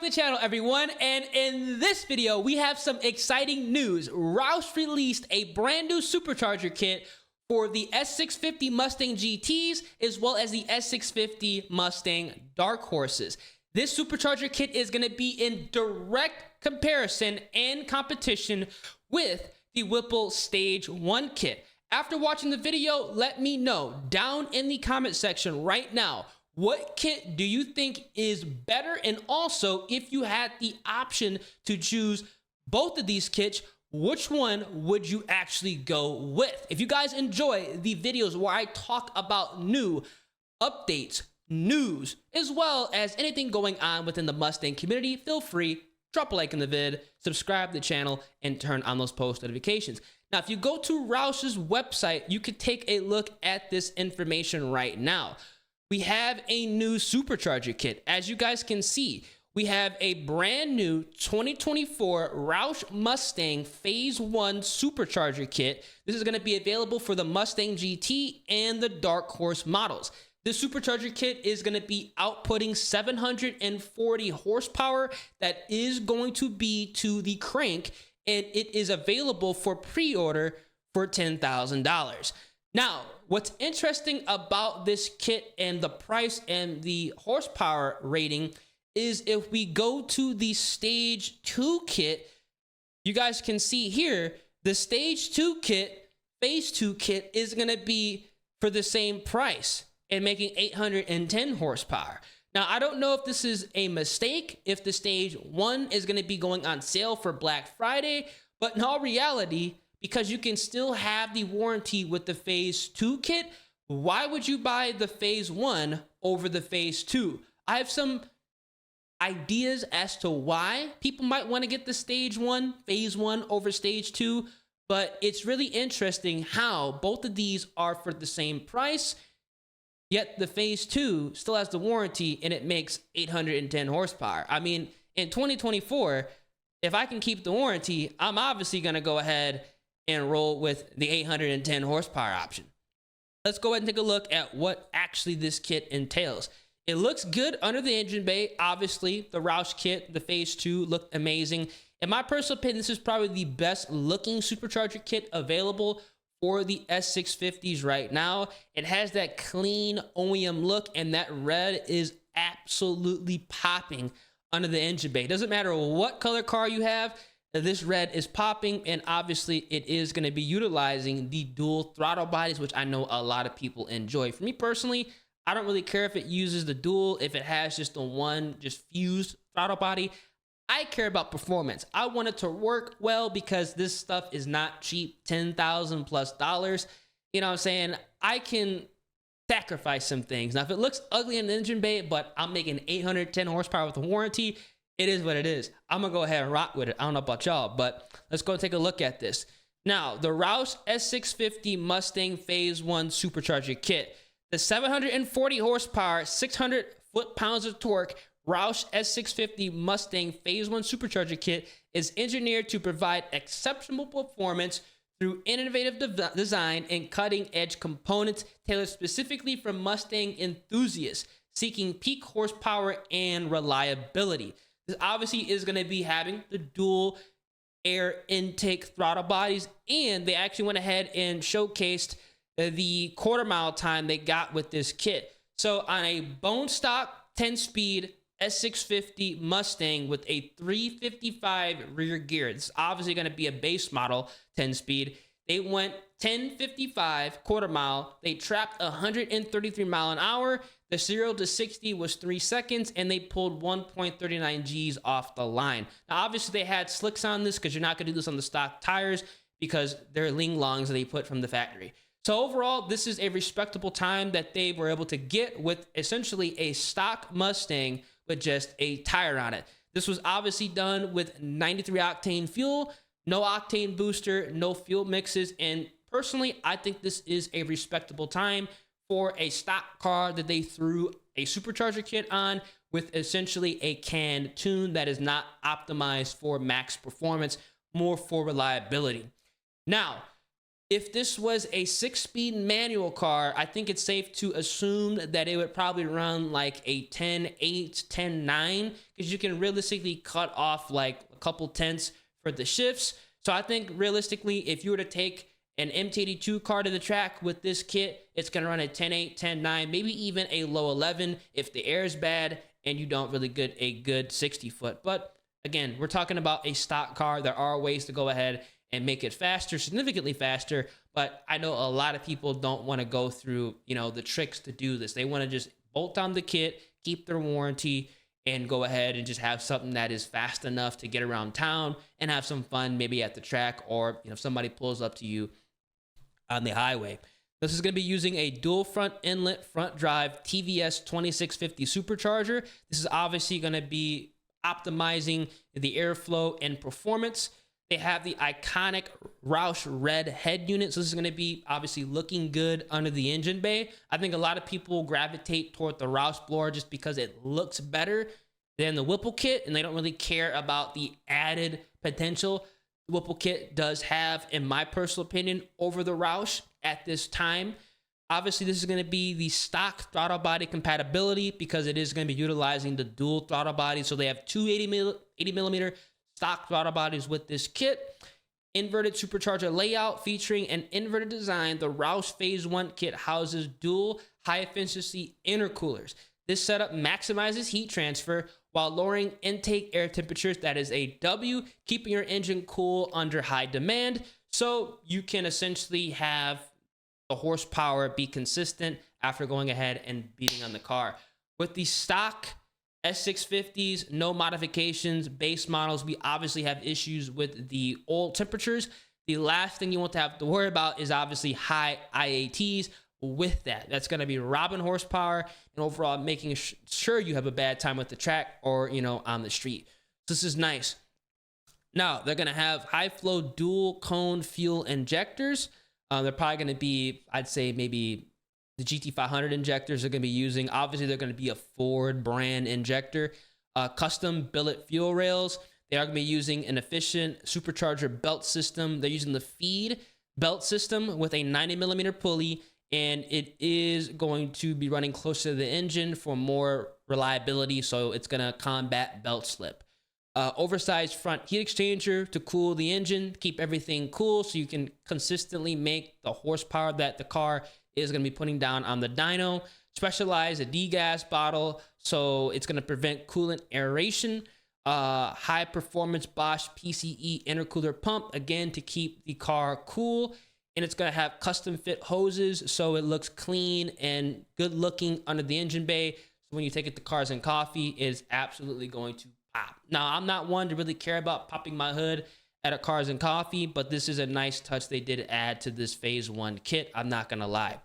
the channel, everyone, and in this video we have some exciting news. Roush released a brand new supercharger kit for the S650 Mustang GTs as well as the S650 Mustang Dark Horses. This supercharger kit is going to be in direct comparison and competition with the Whipple Stage 1 kit. After watching the video, let me know down in the comment section right now, what kit do you think is better? And also, if you had the option to choose both of these kits, which one would you actually go with? If you guys enjoy the videos where I talk about new updates, news, as well as anything going on within the Mustang community, feel free, drop a like in the vid, subscribe to the channel, and turn on those post notifications. Now, if you go to Roush's website, you can take a look at this information right now. We have a new supercharger kit. As you guys can see, we have a brand new 2024 Roush Mustang Phase 1 Supercharger Kit. This is going to be available for the Mustang GT and the Dark Horse models. This supercharger kit is going to be outputting 740 horsepower that is going to be to the crank, and it is available for pre-order for $10,000. Now, what's interesting about this kit and the price and the horsepower rating is if we go to the Stage 2 kit, you guys can see here, the Stage 2 kit, Phase 2 kit is going to be for the same price and making 810 horsepower. Now, I don't know if this is a mistake, if the Stage 1 is going to be going on sale for Black Friday, but in all reality, because you can still have the warranty with the Phase 2 kit, why would you buy the Phase 1 over the Phase 2? I have some ideas as to why people might want to get the Stage 1, Phase 1 over Stage 2, but it's really interesting how both of these are for the same price, yet the Phase 2 still has the warranty and it makes 810 horsepower. I mean, in 2024, if I can keep the warranty, I'm obviously going to go ahead and roll with the 810 horsepower option. Let's go ahead and take a look at what actually this kit entails. It looks good under the engine bay. Obviously, the Roush kit, the Phase 2 looked amazing. In my personal opinion, this is probably the best looking supercharger kit available for the S650s right now. It has that clean OEM look, and that red is absolutely popping under the engine bay. It doesn't matter what color car you have, this red is popping, and obviously it is going to be utilizing the dual throttle bodies, which I know a lot of people enjoy. For me personally, I don't really care if it uses the dual, if it has just the one just fused throttle body. I care about performance. I want it to work well because this stuff is not cheap, $10,000 plus. You know what I'm saying? I can sacrifice some things. Now, if it looks ugly in the engine bay, but I'm making 810 horsepower with a warranty, it is what it is. I'm gonna go ahead and rock with it. I don't know about y'all, but let's go take a look at this. Now, the Roush S650 Mustang Phase 1 Supercharger Kit. The 740 horsepower, 600 foot-pounds of torque Roush S650 Mustang Phase 1 Supercharger Kit is engineered to provide exceptional performance through innovative design and cutting-edge components tailored specifically for Mustang enthusiasts seeking peak horsepower and reliability. This obviously is going to be having the dual air intake throttle bodies, and they actually went ahead and showcased the quarter-mile time they got with this kit. So on a bone stock 10-speed S650 Mustang with a 355 rear gear, this is obviously going to be a base model 10-speed. They went 1055 quarter mile. They trapped 133 mile an hour. The 0 to 60 was 3 seconds, and they pulled 1.39 G's off the line. Now, obviously, they had slicks on this because you're not going to do this on the stock tires because they're Ling Longs that they put from the factory. So overall, this is a respectable time that they were able to get with essentially a stock Mustang with just a tire on it. This was obviously done with 93 octane fuel, no octane booster, no fuel mixes, and personally, I think this is a respectable time for a stock car that they threw a supercharger kit on with essentially a canned tune that is not optimized for max performance, more for reliability. Now, If this was a 6-speed manual car, I think it's safe to assume that it would probably run like a 10.8, 10.9, because you can realistically cut off like a couple tenths for the shifts. So I think realistically, if you were to take an MT82 car to the track with this kit, it's going to run a 10.8, 10.9, maybe even a low 11 if the air is bad and you don't really get a good 60 foot. But again, we're talking about a stock car. There are ways to go ahead and make it faster, significantly faster. But I know a lot of people don't want to go through, the tricks to do this. They want to just bolt on the kit, keep their warranty, and go ahead and just have something that is fast enough to get around town and have some fun, maybe at the track, or if somebody pulls up to you on the highway. This is going to be using a dual front inlet front drive TVS 2650 Supercharger. This is obviously going to be optimizing the airflow and performance. They have the iconic Roush red head unit. So this is going to be obviously looking good under the engine bay. I think a lot of people gravitate toward the Roush blower just because it looks better than the Whipple kit, and they don't really care about the added potential the Whipple kit does have, in my personal opinion, over the Roush at this time. Obviously, this is going to be the stock throttle body compatibility because it is going to be utilizing the dual throttle body. So they have two 80 millimeter stock throttle bodies with this kit. Inverted supercharger layout featuring an inverted design. The Roush Phase 1 kit houses dual high-efficiency intercoolers. This setup maximizes heat transfer while lowering intake air temperatures. That is a W, keeping your engine cool under high demand. So you can essentially have the horsepower be consistent after going ahead and beating on the car. With the stock S650s, no modifications, base models, we obviously have issues with the oil temperatures. The last thing you want to have to worry about is obviously high IATs. With that, that's going to be robbing horsepower and overall making sure you have a bad time with the track or on the street. So this is nice. Now they're going to have high flow dual cone fuel injectors. They're probably going to be, I'd say maybe the GT500 injectors are going to be using. Obviously, they're going to be a Ford brand injector. Custom billet fuel rails. They are going to be using an efficient supercharger belt system. They're using the feed belt system with a 90 millimeter pulley, and it is going to be running closer to the engine for more reliability. So it's going to combat belt slip. Oversized front heat exchanger to cool the engine, keep everything cool so you can consistently make the horsepower that the car is going to be putting down on the dyno. Specialized degas bottle, so it's going to prevent coolant aeration. High performance Bosch PCE intercooler pump, again to keep the car cool. And it's going to have custom fit hoses so it looks clean and good looking under the engine bay. So when you take it to Cars and Coffee, it's absolutely going to pop. Now, I'm not one to really care about popping my hood at a Cars and Coffee, but this is a nice touch they did add to this Phase 1 kit. I'm not going to lie.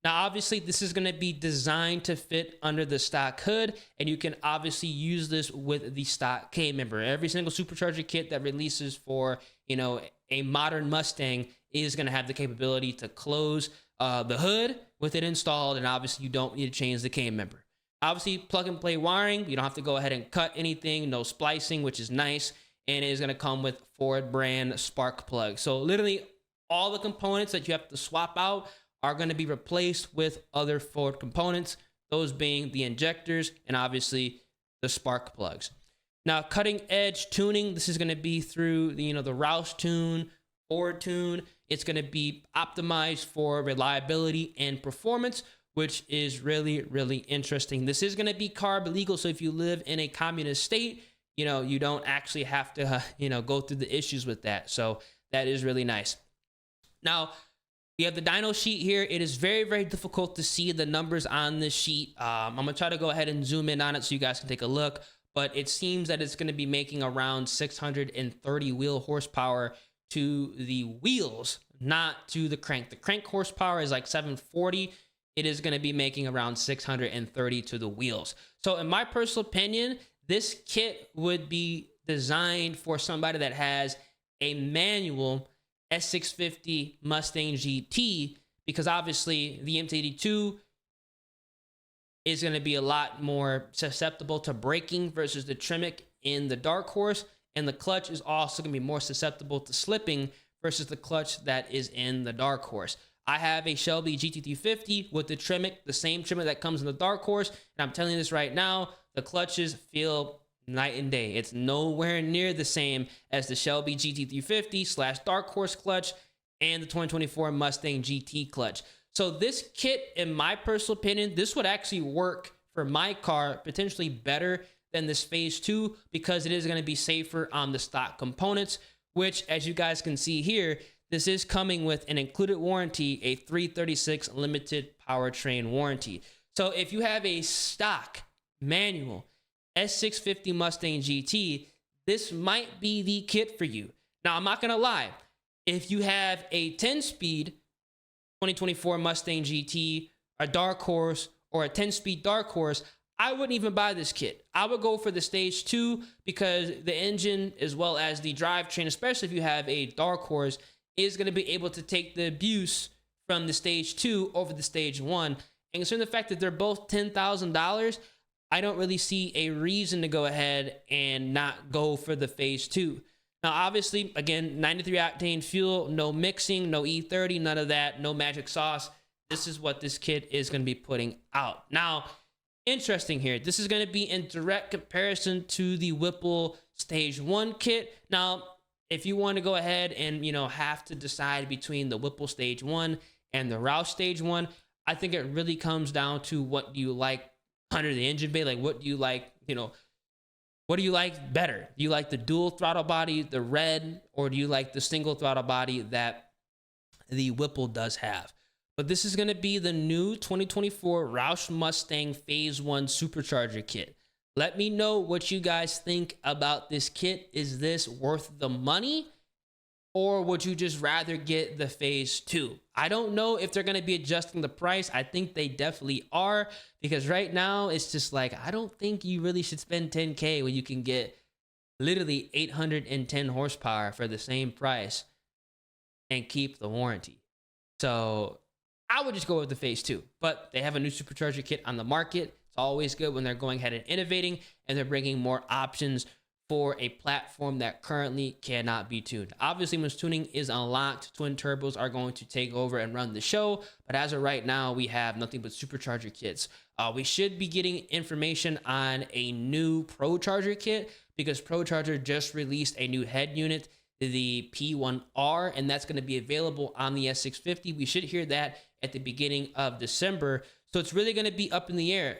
Now, obviously, this is going to be designed to fit under the stock hood, and you can obviously use this with the stock K member. Every single supercharger kit that releases for, a modern Mustang is going to have the capability to close the hood with it installed, and obviously, you don't need to change the K member. Obviously, plug and play wiring. You don't have to go ahead and cut anything. No splicing, which is nice, and it is going to come with Ford brand spark plugs. So literally, all the components that you have to swap out are going to be replaced with other Ford components, those being the injectors and obviously the spark plugs. Now, cutting edge tuning, this is going to be through the Roush tune, Ford tune. It's going to be optimized for reliability and performance, which is really, really interesting. This is going to be carb legal, so if you live in a communist state, you don't actually have to, go through the issues with that. So that is really nice. Now, we have the dyno sheet here. It is very, very difficult to see the numbers on this sheet. I'm going to try to go ahead and zoom in on it so you guys can take a look. But it seems that it's going to be making around 630 wheel horsepower to the wheels, not to the crank. The crank horsepower is like 740. It is going to be making around 630 to the wheels. So in my personal opinion, this kit would be designed for somebody that has a manual S650 Mustang GT, because obviously the MT82 is going to be a lot more susceptible to braking versus the Tremec in the Dark Horse, and the clutch is also going to be more susceptible to slipping versus the clutch that is in the Dark Horse. I have a Shelby GT350 with the Tremec, the same Tremec that comes in the Dark Horse, and I'm telling you this right now, the clutches feel night and day. It's nowhere near the same as the Shelby GT350 / Dark Horse clutch and the 2024 Mustang GT clutch. So this kit, in my personal opinion, this would actually work for my car potentially better than this Phase 2 because it is going to be safer on the stock components, which, as you guys can see here, this is coming with an included warranty, a 336 limited powertrain warranty. So if you have a stock manual S650 Mustang GT, this might be the kit for you. Now, I'm not going to lie. If you have a 10-speed 2024 Mustang GT, a Dark Horse, or a 10-speed Dark Horse, I wouldn't even buy this kit. I would go for the Stage 2 because the engine, as well as the drivetrain, especially if you have a Dark Horse, is going to be able to take the abuse from the Stage 2 over the Stage 1. And considering the fact that they're both $10,000, I don't really see a reason to go ahead and not go for the Phase 2. Now, obviously, again, 93 octane fuel, no mixing, no E30, none of that, no magic sauce. This is what this kit is going to be putting out. Now, interesting here, this is going to be in direct comparison to the Whipple Stage 1 kit. Now, if you want to go ahead and, have to decide between the Whipple Stage 1 and the Roush Stage 1, I think it really comes down to what do you like under the engine bay. Like, what do you like, what do you like better? Do you like the dual throttle body, the red, or do you like the single throttle body that the Whipple does have? But this is going to be the new 2024 Roush Mustang Phase 1 Supercharger Kit. Let me know what you guys think about this kit. Is this worth the money? Or would you just rather get the Phase 2? I don't know if they're going to be adjusting the price. I think they definitely are, because right now it's just like, I don't think you really should spend $10K when you can get literally 810 horsepower for the same price and keep the warranty. So I would just go with the Phase 2, but they have a new Supercharger kit on the market. It's always good when they're going ahead and innovating and they're bringing more options for a platform that currently cannot be tuned. Obviously, once tuning is unlocked, twin turbos are going to take over and run the show. But as of right now, we have nothing but Supercharger kits. We should be getting information on a new ProCharger kit because ProCharger just released a new head unit, the P1R, and that's going to be available on the S650. We should hear that at the beginning of December. So it's really going to be up in the air.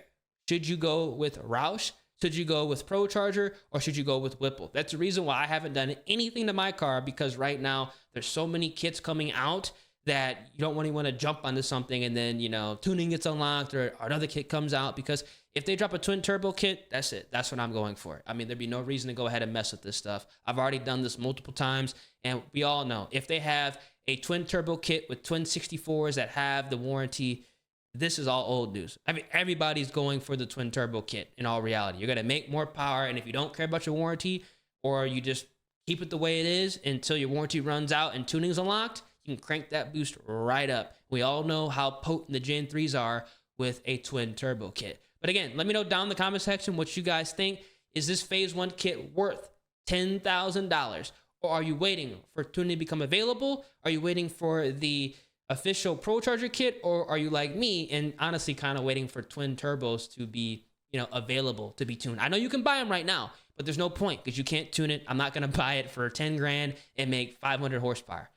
Should you go with Roush? Should you go with ProCharger, or should you go with Whipple? That's the reason why I haven't done anything to my car, because right now there's so many kits coming out that you don't really want to jump onto something and then, tuning gets unlocked or another kit comes out, because if they drop a twin turbo kit, that's it. That's what I'm going for. I mean, there'd be no reason to go ahead and mess with this stuff. I've already done this multiple times, and we all know if they have a twin turbo kit with twin 64s that have the warranty, this is all old news. I mean, everybody's going for the twin turbo kit in all reality. You're going to make more power, and if you don't care about your warranty, or you just keep it the way it is until your warranty runs out and tuning's unlocked, you can crank that boost right up. We all know how potent the Gen 3s are with a twin turbo kit. But again, let me know down in the comment section what you guys think. Is this Phase 1 kit worth $10,000? Or are you waiting for tuning to become available? Are you waiting for the official ProCharger kit, or are you like me and honestly kind of waiting for twin turbos to be, available to be tuned? I know you can buy them right now, but there's no point because you can't tune it. I'm not going to buy it for 10 grand and make 500 horsepower.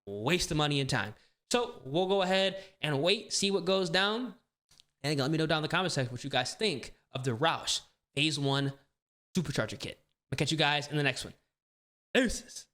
Waste of money and time. So we'll go ahead and wait, see what goes down. And again, let me know down in the comment section what you guys think of the Roush Phase 1 Supercharger kit. I'll catch you guys in the next one. Deuces.